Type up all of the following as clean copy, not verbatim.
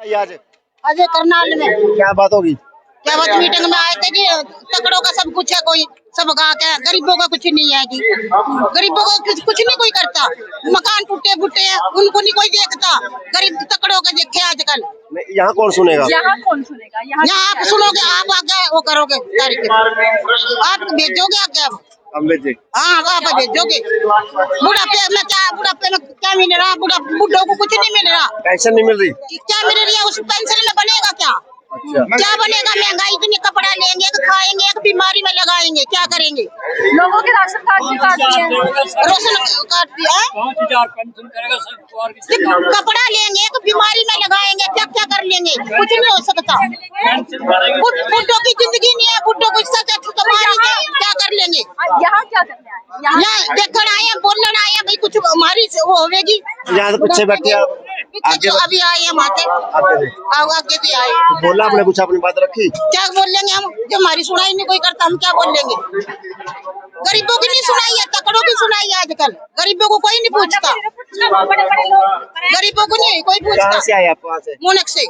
ये आज अजय करनाल में क्या बात होगी? क्या बात, मीटिंग में आए थे जी। तकड़ों का सब कुछ है, कोई सब गा के, गरीबों का कुछ नहीं है जी। गरीबों को कुछ नहीं कोई करता। मकान टूटे फूटे हैं, उनको नहीं कोई देखता। गरीब तकड़ों का देखे आजकल। यहाँ कौन सुनेगा? यहाँ कौन सुनेगा? यहाँ आप सुनोगे, आप आगे वो करोगे तारीख, आप भेजोगे आगे अब। हम भेजे। हाँ, आप भेजोगे। बुढ़ापे में क्या मिल रहा? बुढ़ों को कुछ नहीं मिल रहा। पेंशन नहीं मिल रही? क्या मिल रही है? उस पेंशन में बनेगा क्या? अच्छा। क्या बनेगा? महंगाई इतनी, कपड़ा लेंगे, खाएंगे, एक बीमारी में लगाएंगे, क्या करेंगे? लोगों के राशन कार्ड भी काट दिए, राशन कार्ड दिया, 5,000 पेंशन करेगा सरकार। कपड़ा लेंगे, एक बीमारी में लगाएंगे, क्या क्या कर लेंगे? कुछ नहीं हो सकता। बुढ़ों की जिंदगी नहीं है, बुढ़ों को इससे क्या कर लेंगे? यहाँ क्या करने आए? यहाँ देखकर आए हैं, बोलने आए हैं, भाई कुछ हमारी वो होगी। यहाँ से पीछे बैठे आप आगे अभी आए हम आते आगे भी आए। बोला आपने कुछ अपनी बात रखी? क्या बोल लेंगे हम? जो हमारी सुनाई नहीं कोई करता, हम क्या बोल लेंगे? गरीबों की नहीं सुनाई है, तकड़ों की सुनाई है आजकल। गरीबों को कोई नहीं पूछता। बड़े लोग गरीबों को नहीं कोई पूछता। कहाँ से आए आप? वहाँ से? मुनक से।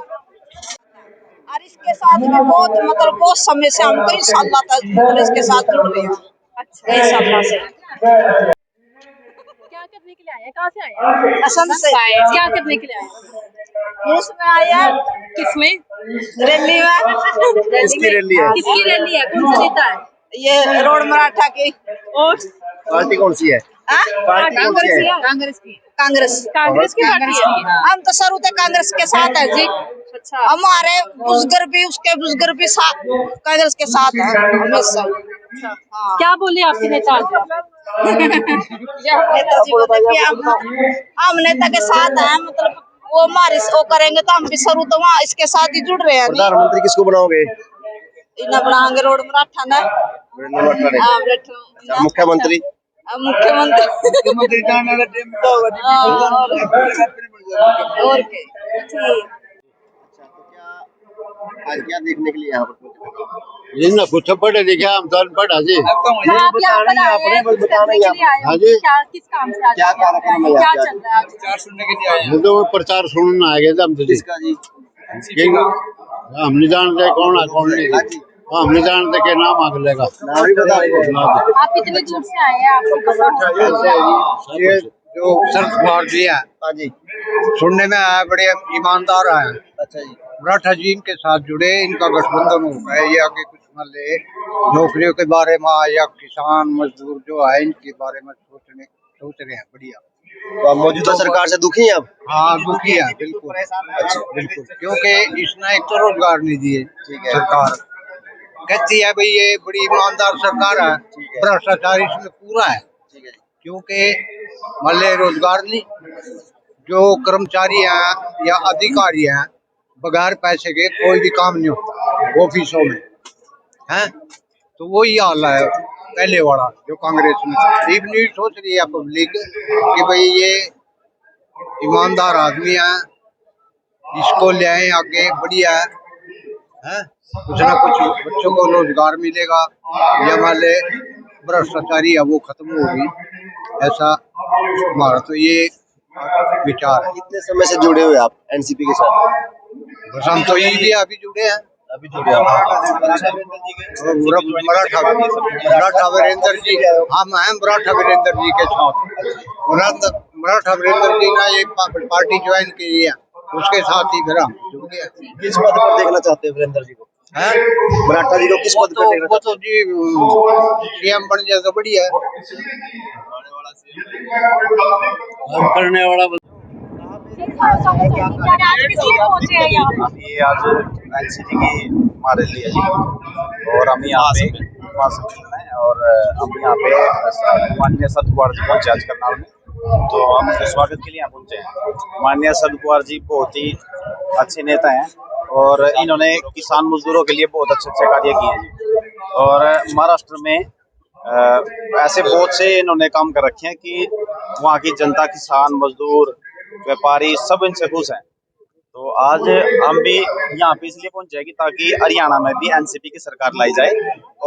और इसके साथ में बहुत समय से हम कई साल तक इसके साथ जुड़ रहे हैं। अच्छा, कई सालों से क्या करने के लिए आए हैं? कहाँ से आए हैं? असम से क्या करने के लिए आए हैं? उसमें आए हैं, किसमें? रैली में। किसकी रैली है? किसकी रैली है? कौन सा नेता है? ये रोड मराठा की। और पार्टी कौन सी है? हाँ? पार्टी कौन सी है? कांग्रेस की। कांग्रेस। कांग्रेस की पार्टी है। हम तो शुरू से कांग्रेस के साथ है जी। अच्छा, हमारे बुजुर्ग भी, उसके बुजुर्ग भी कांग्रेस के साथ है हमेशा। हाँ। क्या बोले आपके नेता? नेताजी बोलते कि हम नेता के साथ हैं, मतलब वो हमारे वो करेंगे तो हम भी शुरू तो वहाँ इसके साथ ही जुड़ रहे हैं। प्रधानमंत्री किसको बनाओगे? इन्हें बनाएंगे रोड मराठा ने। मुख्यमंत्री? मुख्यमंत्री और ठीक। आज क्या देखने के लिए यहाँ पर? ये ना कुछ पढ़े लिखे हम तो अनपढ़ जी। आप यहाँ पर आए हैं, कुछ करने के लिए आए हैं? हाँ जी। क्या, किस काम से आए? क्या कार्यक्रम है? क्या चल रहा है आज? ये तो प्रचार सुनने आ गए थे हम तो जी। किसका जी? हम नहीं जानते कौन है कौन नहीं। हम नहीं जानते के नाम आग लेगा। नाम ही बता दो। आप कितनी दूर से आए हैं? आपको ये जो शरद कुमार जी है, हाँ जी। सुनने में आया बड़े ईमानदार आए। अच्छा जी। मराठा जी इनके साथ जुड़े, इनका गठबंधन हो गया। ये आगे कुछ मान ले नौकरियों के बारे में या किसान मजदूर जो है इनके बारे में सोच रहे हैं। बढ़िया। तो आप मौजूदा सरकार से दुखी हैं आप? हाँ, दुखी है बिल्कुल। अच्छा, बिल्कुल, क्योंकि इसने एक तो रोजगार नहीं दिए। सरकार कहती है भाई ये बड़ी ईमानदार सरकार है, भ्रष्टाचार इसमें पूरा है। क्योंकि मान ले रोजगार नहीं, जो कर्मचारी हैं या अधिकारी हैं बगैर पैसे के कोई भी काम नहीं होता ऑफिसों में है। तो वही हाल है पहले वाला जो कांग्रेस में नहीं सोच रही है पब्लिक कि भाई ये ईमानदार आदमी है, इसको ले आए आगे, बढ़िया है। कुछ ना कुछ बच्चों को रोजगार मिलेगा या मान ले भ्रष्टाचारी है वो खत्म होगी। ऐसा हमारा तो ये विचार है। कितने समय से जुड़े हुए आप एनसीपी के साथ? बस हम तो ये अभी जुड़े हैं। अभी जुड़े हैं। मराठा वीरेंद्र जी, हम हैं मराठा वीरेंद्र जी के साथ। मराठा वीरेंद्र जी ने ये पार्टी ज्वाइन की है, उसके साथ ही फिर हम जुड़ गए। किस पद पर देखना चाहते हैं वीरेंद्र जी को? हैं? मराठा जी को किस पद पर देखना वो तो जी सीएम बन जाए तो बढ़िया है। करने वाला ये आज एनसीपी की हमारे लिए जी, और हम यहाँ पे और हम यहाँ पे माननीय शरद कुमार जी पहुँचे आज करनाल में। तो हम उनके स्वागत के लिए यहाँ पहुँचे हैं। माननीय शरद कुमार जी बहुत ही अच्छे नेता हैं और इन्होंने किसान मजदूरों के लिए बहुत अच्छे अच्छे कार्य किए हैं जी। और महाराष्ट्र में ऐसे बहुत से इन्होंने काम कर रखे हैं कि वहाँ की जनता, किसान मजदूर, व्यापारी सब इनसे खुश हैं। तो आज हम भी यहाँ पे इसलिए पहुंच जाएगी ताकि हरियाणा में भी एनसीपी की सरकार लाई जाए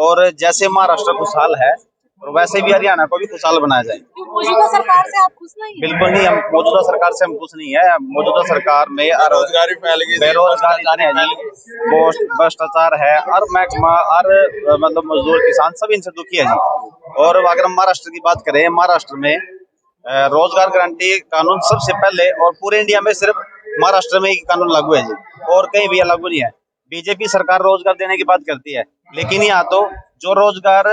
और जैसे महाराष्ट्र खुशहाल है और वैसे भी हरियाणा को भी खुशहाल बनाया जाए। मौजूदा सरकार से आप खुश नहीं है? बिल्कुल नहीं, हम मौजूदा सरकार से हम खुश नहीं है। मौजूदा सरकार में बेरोजगारी फैल गई, भ्रष्टाचार है, और महकमा और मतलब मजदूर किसान सब इनसे दुखी है जी। और अगर हम महाराष्ट्र की बात करें, महाराष्ट्र में रोजगार गारंटी कानून सबसे पहले और पूरे इंडिया में सिर्फ महाराष्ट्र में ही कानून लागू है जी, और कहीं भी लागू नहीं है। बीजेपी सरकार रोजगार देने की बात करती है, लेकिन यहाँ तो जो रोजगार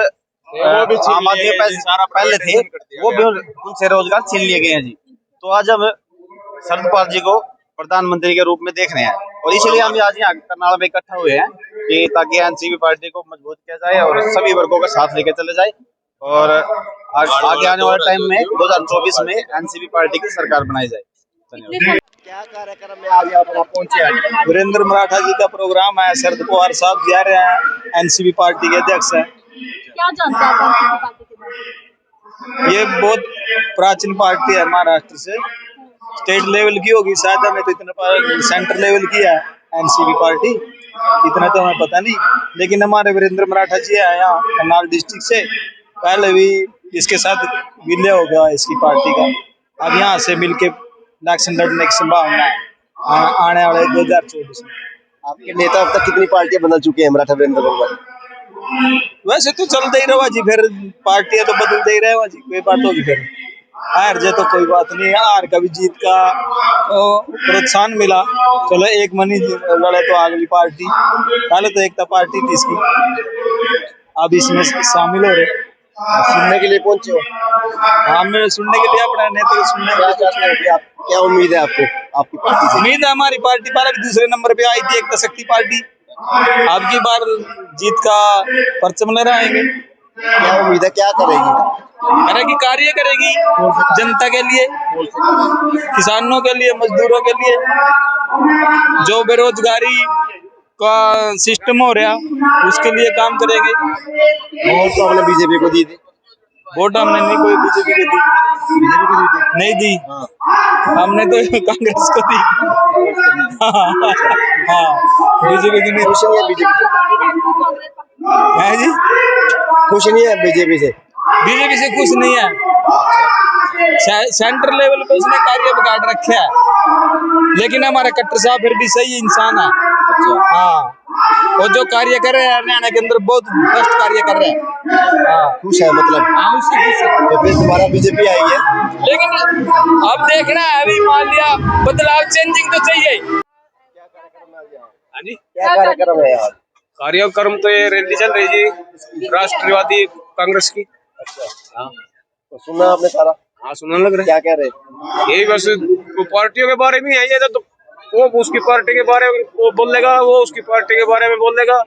आम आदमी पहले थे वो भी उनसे रोजगार छीन लिए गए हैं जी। तो आज हम शरद पवार जी को प्रधानमंत्री के रूप में देख रहे हैं, और इसलिए हम आज यहाँ करनाल में इकट्ठा हुए हैं कि ताकि एनसीपी पार्टी को मजबूत किया जाए और सभी वर्गों का साथ लेकर चले जाए, और आगे आने वाले टाइम में 2024 में एनसीपी पार्टी की सरकार बनाई जाए। धन्यवाद। क्या कार्यक्रम में आज यहाँ पर आप पहुंचे हैं? वीरेंद्र मराठा जी का प्रोग्राम है, शरद पवार साहब जा रहे हैं, एनसीपी पार्टी के अध्यक्ष हैं। क्या जानते हैं आप एनसीपी पार्टी के बारे में? ये बहुत प्राचीन पार्टी है, महाराष्ट्र से स्टेट लेवल की होगी शायद, हमें तो इतना सेंटर लेवल की है एनसीपी पार्टी, इतना तो हमें पता नहीं। लेकिन हमारे वीरेंद्र मराठा जी है यहाँ करनाल डिस्ट्रिक्ट से, पहले भी इसके साथ विलय हो गया इसकी पार्टी का। अब यहाँ से मिलके इलेक्शन लड़ने की संभावना है आने वाले 2024 में। आपके नेता अब तक कितनी पार्टियां बदल चुके हैं मराठा वीरेंद्र भगवान? वैसे तो चलते ही रहा जी, फिर पार्टियां तो बदलते ही रहे जी, कोई बात होगी फिर हार जाए तो कोई बात नहीं, हार का भी जीत का तो प्रोत्साहन मिला। चलो एक मनी लड़े तो अगली पार्टी, पहले तो एकता पार्टी थी इसकी, अब इसमें शामिल हो रहे। सुनने के लिए पहुंचे हो? हाँ, मैं सुनने के लिए अपने नेता को सुनने के लिए चाहते हैं कि आप क्या उम्मीद है आपको आपकी पार्टी से? उम्मीद है हमारी पार्टी पहले भी दूसरे नंबर पे आई थी, एकता शक्ति पार्टी, अब की बार जीत का परचम लहराएंगे। क्या उम्मीद है, क्या करेगी? कार्य करेगी जनता के लिए, किसानों के लिए, मजदूरों के लिए, जो बेरोजगारी का सिस्टम हो रहा उसके लिए काम करेंगे। वोट तो हमने बीजेपी को दी थी। वोट हमने नहीं कोई बीजेपी को दी, नहीं दी, हमने तो कांग्रेस को दी। हाँ, बीजेपी की नहीं। खुश नहीं है बीजेपी से? है जी, खुश नहीं है बीजेपी से? बीजेपी से खुश नहीं है। सेंटर लेवल पे उसने कार्य बिगाड़ रखे है, लेकिन हमारा कट्टर साहब फिर भी सही इंसान है। हाँ, और जो कार्य कर रहे हैं हरियाणा के अंदर बहुत बेस्ट कार्य कर रहे हैं। हाँ, खुश है मतलब? हाँ, उससे खुश है। तो फिर दोबारा बीजेपी आई है, लेकिन अब देखना है, अभी मान लिया बदलाव, चेंजिंग तो चाहिए। हाँ जी, क्या कार्यक्रम है आज? कार्यक्रम तो ये रैली चल रही जी राष्ट्रवादी कांग्रेस की। अच्छा, हाँ, तो सुना आपने सारा? हाँ, सुनने लग रहा क्या कह रहे? यही बस पार्टियों के बारे में है ये, तो वो उसकी पार्टी के बारे में वो बोलेगा, वो उसकी पार्टी के बारे में बोलेगा।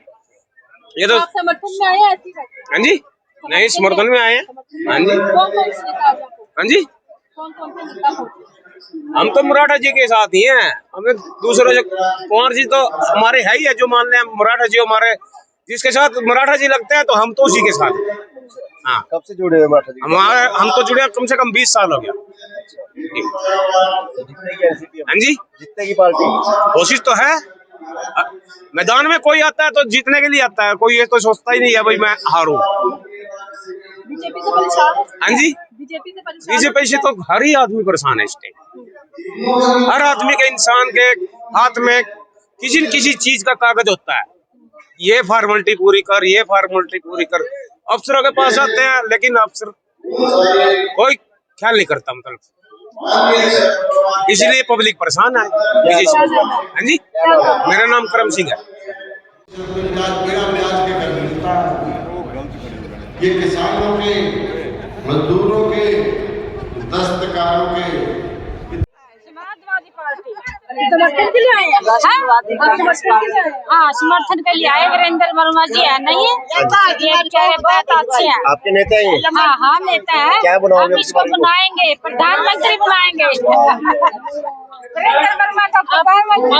ये तो आप समर्थन में आए हैं ऐसी बात? हाँ जी, नहीं समर्थन में आए हैं। हाँ जी, कौन-कौन से नेता आज आपको? हाँ जी, कौन-कौन से नेता हो? हम तो मराठा जी के साथ ही हैं। हमें दूसरे जो कुंवर जी तो हमारे है ही है, जो मान लें मराठा जी हमारे, जिसके साथ मराठा जी लगते हैं तो हम तो उसी के साथ हैं। हाँ, कब से जुड़े हुए मराठा जी? हम तो जुड़े कम से कम 20 साल हो गया। हाँ जी, जीतने की पार्टी? कोशिश तो है, मैदान में कोई आता है तो जीतने के लिए आता है, कोई ये तो सोचता ही नहीं है भाई मैं हारूं। बीजेपी से परेशान? हाँ जी, बीजेपी से परेशान? बीजेपी से तो हर ही आदमी परेशान है इस टाइम। हर आदमी के, इंसान के हाथ में किसी न किसी चीज का कागज होता है, ये फॉर्मेलिटी पूरी कर, ये फॉर्मेलिटी पूरी कर। अफसरों के पास आते हैं, लेकिन अफसर कोई ख्याल नहीं करता, मतलब इसलिए पब्लिक परेशान है। हाँ जी, मेरा नाम करम सिंह है। ये किसानों के, मजदूरों के, दस्तकारों के, समाजवादी पार्टी समर्थन के लिए आए हैं? हाँ, समर्थन के लिए आए। वीरेंद्र वर्मा जी है नहीं है, ये बेचारे बहुत अच्छे हैं। आपके नेता ही? हाँ हाँ, नेता है। क्या बनाओगे? हम इसको बनाएंगे, प्रधानमंत्री बनाएंगे। वीरेंद्र वर्मा का प्रधानमंत्री।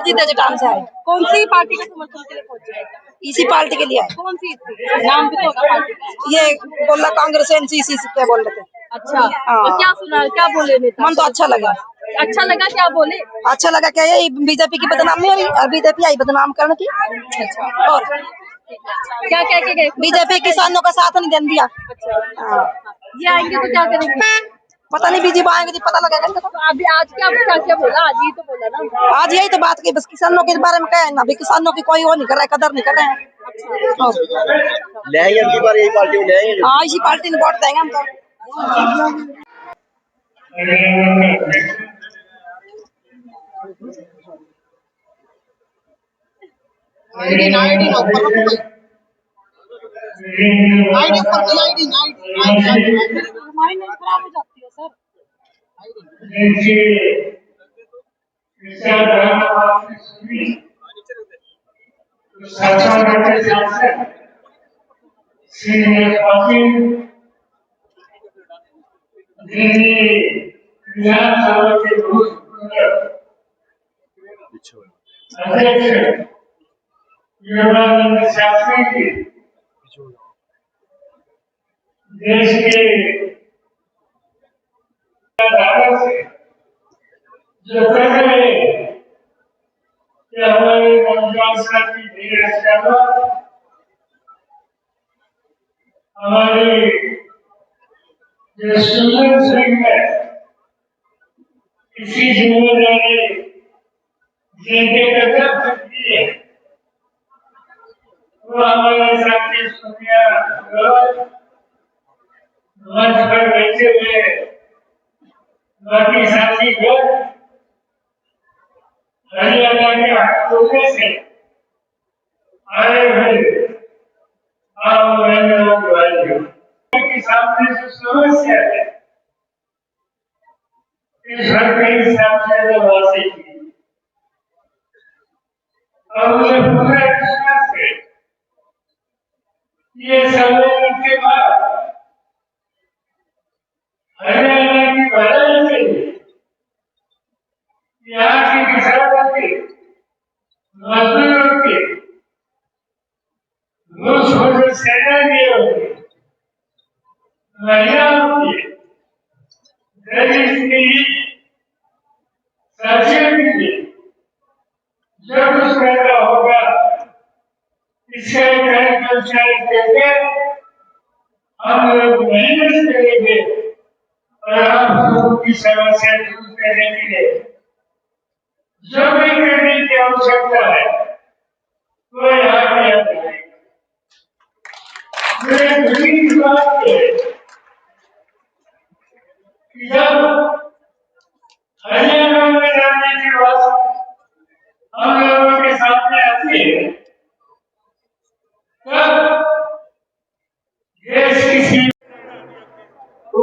जीता जटान से आए। कौन सी पार्टी के समर्थन के लिए पहुंचे? इसी पार्टी के लिए आए। कौन सी नाम भी तो होगा पार्टी का? ये बोला कांग्रेस एनसीसी से क्या बोल रहे थे। अच्छा, तो क्या सुना, क्या बोले नेता? मन तो अच्छा लगा। अच्छा लगा, क्या बोले? अच्छा लगा क्या, यही बीजेपी की बदनामी हुई और बीजेपी आई बदनाम करने की। और क्या कह के गए? बीजेपी किसानों का साथ नहीं देन दिया। अच्छा, ये आएंगे तो क्या करेंगे? पता नहीं बीजेपी आएंगे तो पता लगेगा इनको। तो अभी आज क्या बोला? आज ही तो बोला ना। आज यही तो बात की, बस किसानों के बारे में कहे ना, अभी किसानों की कोई वो नहीं कर रहा है, कदर नहीं कर रहे हैं। ले आएंगे अगली बार यही पार्टी में ले आएंगे। हाँ, इसी पार्टी ने वोट देंगे हम तो। खराब हो जाती है सर। देश के जो कर रहे कि हमारे नौजवान साथी धीरज करना, हमारे जो स्टूडेंट्स है इसी जिम्मेदारी जिनके कदम सकती है वो हमारे साथी सोनिया मंच पर बैठे हुए बाकी साथी लोग हरियाणा के हटोले से आए हुए आम बहनों भाइयों के सामने जो समस्या है इस हर के हिसाब से वासी की और मुझे पूरा विश्वास है ये सम्मेलन के बाद हरियाणा की भलाई के लिए यहाँ के किसानों के, मजदूरों के, घूसखोर सेनानियों के, महिलाओं के, दलित के, सचिव के लिए जो कुछ पैदा होगा इसका कार्यक्रम चालू करके हम लोग मेहनत करेंगे और आप लोगों की समस्या दूर करने के लिए जो भी करने की आवश्यकता है वो यहाँ किया जाएगा। मुझे खुशी की बात है कि जब हरियाणा में जाने के बाद हम लोगों के सामने आती है तब देश की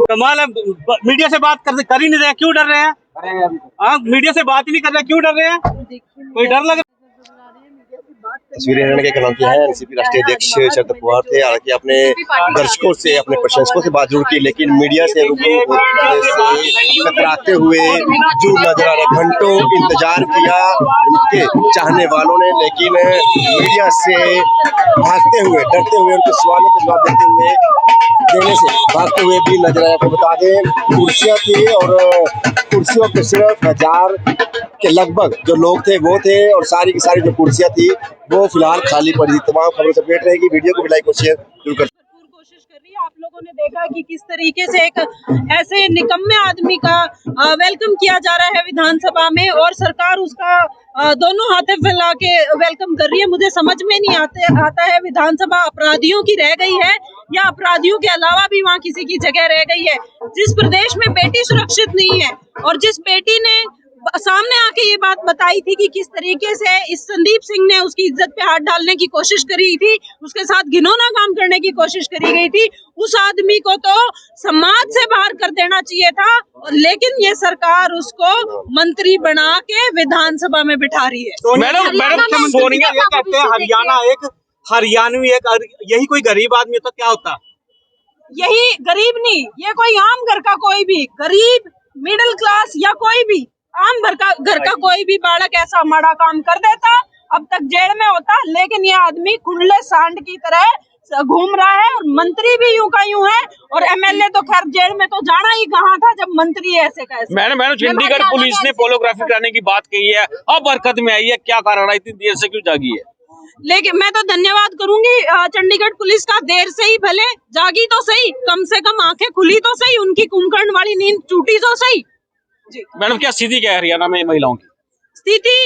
कमाल है, मीडिया से बात कर ही नहीं रहे, क्यों डर रहे हैं? हाँ, मीडिया से बात ही नहीं कर रहे, क्यों डर रहे हैं? कोई डर लग रहा है? तस्वीरें हरियाणा के कलम की हैं। एनसीपी राष्ट्रीय अध्यक्ष शरद पवार थे। हालांकि अपने दर्शकों से, अपने प्रशंसकों से बात जरूर की, लेकिन मीडिया से रूबरू होने से कतराते हुए दूर नजर आ रहे। घंटों इंतजार किया उनके चाहने वालों ने, लेकिन मीडिया से भागते हुए, डरते हुए, उनके सवालों के जवाब देने से भागते हुए भी नजर आया। आपको बता दें, कुर्सियां थी और कुर्सियों पे सिर्फ 1000 के लगभग जो लोग थे वो थे, और सारी की सारी जो कुर्सियां थी वो फिलहाल खाली पड़ी। तमाम खबरों से अपडेट रहेगी। वीडियो को भी लाइक और शेयर जरूर करें। कोशिश कर रही है। आप लोगों ने देखा कि किस तरीके से एक ऐसे निकम्मे आदमी का वेलकम किया जा रहा है विधानसभा में, और सरकार उसका दोनों हाथे फैला के वेलकम कर रही है। मुझे समझ में नहीं आता है विधानसभा अपराधियों की रह गई है या अपराधियों के अलावा भी वहाँ किसी की जगह रह गई है। जिस प्रदेश में बेटी सुरक्षित नहीं है और जिस बेटी ने सामने आके ये बात बताई थी कि किस तरीके से इस संदीप सिंह ने उसकी इज्जत पे हाथ डालने की कोशिश करी थी, उसके साथ घिनौना काम करने की कोशिश करी गई थी, उस आदमी को तो समाज से बाहर कर देना चाहिए था, लेकिन ये सरकार उसको मंत्री बना के विधानसभा में बिठा रही है। मैडम सोनिया ये कहते हैं हरियाणवी एक यही कोई गरीब आदमी होता क्या होता? यही गरीब नहीं, ये कोई आम घर का कोई भी गरीब, मिडिल क्लास या कोई भी आम घर का कोई भी बालक ऐसा माड़ा काम कर देता अब तक जेल में होता, लेकिन ये आदमी खुले सांड की तरह घूम रहा है और मंत्री भी यूं का यूं है, और एमएलए तो खैर जेल में तो जाना ही कहाँ था जब मंत्री ऐसे कैसे। मैडम चंडीगढ़ पुलिस ने पोलोग्राफी कराने की बात कही है, अब हरकत में आई है, क्या कारण है, इतनी देर से क्यों जागी है? लेकिन मैं तो धन्यवाद करूंगी चंडीगढ़ पुलिस का, देर से ही भले जागी तो सही, कम से कम आंखें खुली तो सही, उनकी कुंभकर्ण वाली नींद टूटी तो सही। जी मैडम, क्या स्थिति क्या है हरियाणा में महिलाओं की? स्थिति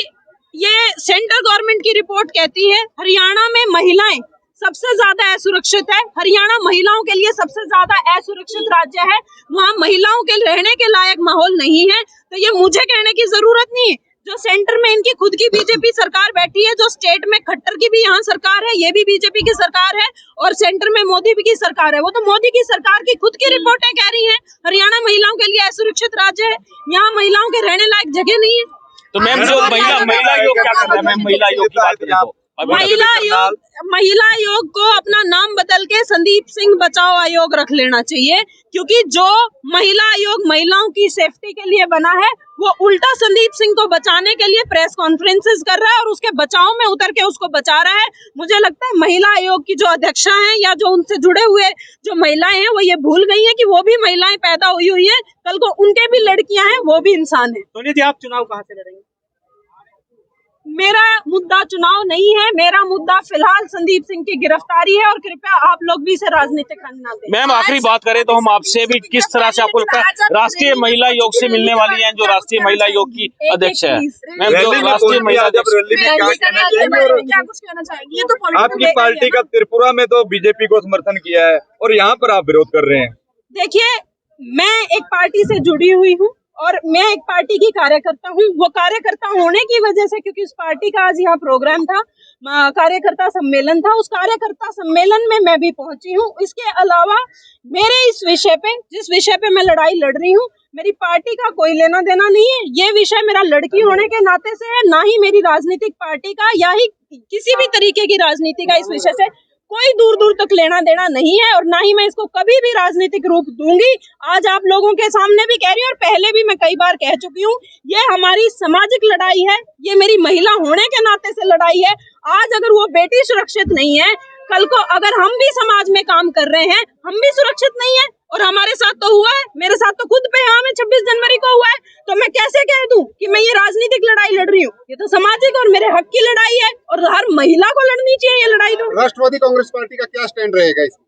ये सेंट्रल गवर्नमेंट की रिपोर्ट कहती है हरियाणा में महिलाएं सबसे ज्यादा असुरक्षित है। हरियाणा महिलाओं के लिए सबसे ज्यादा असुरक्षित राज्य है। वहाँ महिलाओं के रहने के लायक माहौल नहीं है। तो ये मुझे कहने की जरूरत नहीं है, जो सेंटर में इनकी खुद की बीजेपी सरकार बैठी है, जो स्टेट में खट्टर की भी यहाँ सरकार है, ये भी बीजेपी की सरकार है, और सेंटर में मोदी की सरकार है। वो तो मोदी की सरकार की खुद की रिपोर्टें कह रही हैं हरियाणा महिलाओं के लिए असुरक्षित राज्य है, यहाँ महिलाओं के रहने लायक जगह नहीं है। तो मैम, जो महिला आयोग क्या कर रहा है? मैम, महिला आयोग की बात करें तो महिला आयोग को अपना नाम बदल के संदीप सिंह बचाओ आयोग रख लेना चाहिए, क्योंकि जो महिला आयोग महिलाओं की सेफ्टी के लिए बना है, वो उल्टा संदीप सिंह को बचाने के लिए प्रेस कॉन्फ्रेंसेस कर रहा है और उसके बचाव में उतर के उसको बचा रहा है। मुझे लगता है महिला आयोग की जो अध्यक्षा हैं या जो उनसे जुड़े हुए जो महिलाएं हैं, वो ये भूल गई हैं कि वो भी महिलाएं पैदा हुई है, कल को उनके भी लड़कियां हैं, वो भी इंसान है। सोनिया जी, आप चुनाव कहाँ से लड़ेंगे? मेरा मुद्दा चुनाव नहीं है, मेरा मुद्दा फिलहाल संदीप सिंह की गिरफ्तारी है, और कृपया आप लोग भी इसे राजनीतिक खंड ना दें। मैम, आखिरी बात करें तो हम आपसे भी किस तरह से आपको लगता है राष्ट्रीय महिला आयोग से मिलने वाली हैं, जो राष्ट्रीय महिला आयोग की अध्यक्ष है, मैम, जो राष्ट्रीय महिला रैली में क्या कहना चाहेंगे? आपकी पार्टी का त्रिपुरा में तो बीजेपी को समर्थन किया है और यहाँ पर आप विरोध कर रहे हैं। देखिए, मैं एक पार्टी से जुड़ी हुई हूँ और मैं एक पार्टी की कार्यकर्ता हूँ। वो कार्यकर्ता होने की वजह से, क्योंकि उस पार्टी का आज यहाँ प्रोग्राम था, कार्यकर्ता सम्मेलन था, उस कार्यकर्ता सम्मेलन में मैं भी पहुंची हूँ। इसके अलावा मेरे इस विषय पे, जिस विषय पे मैं लड़ाई लड़ रही हूँ, मेरी पार्टी का कोई लेना देना नहीं है। ये विषय मेरा लड़की होने के नाते से है, ना ही मेरी राजनीतिक पार्टी का या ही किसी भी तरीके की राजनीति का इस विषय से कोई दूर दूर तक लेना देना नहीं है, और ना ही मैं इसको कभी भी राजनीतिक रूप दूंगी। आज आप लोगों के सामने भी कह रही हूँ और पहले भी मैं कई बार कह चुकी हूँ, ये हमारी सामाजिक लड़ाई है, ये मेरी महिला होने के नाते से लड़ाई है। आज अगर वो बेटी सुरक्षित नहीं है, कल को अगर हम भी समाज में काम कर रहे हैं, हम भी सुरक्षित नहीं है। और हमारे साथ तो हुआ है, मेरे साथ तो खुद पे यहाँ में 26 जनवरी को हुआ है, तो मैं कैसे कह दूं कि मैं ये राजनीतिक लड़ाई लड़ रही हूँ? ये तो सामाजिक और मेरे हक की लड़ाई है, और हर महिला को लड़नी चाहिए ये लड़ाई। तो राष्ट्रवादी कांग्रेस पार्टी का क्या स्टैंड रहेगा इसमें?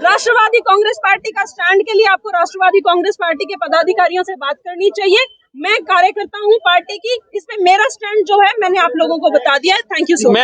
राष्ट्रवादी कांग्रेस पार्टी का स्टैंड के लिए आपको राष्ट्रवादी कांग्रेस पार्टी के पदाधिकारियों से बात करनी चाहिए। मैं कार्यकर्ता हूँ पार्टी की, इस पे मेरा स्टैंड जो है मैंने आप लोगों को बता दिया है। Thank you so much.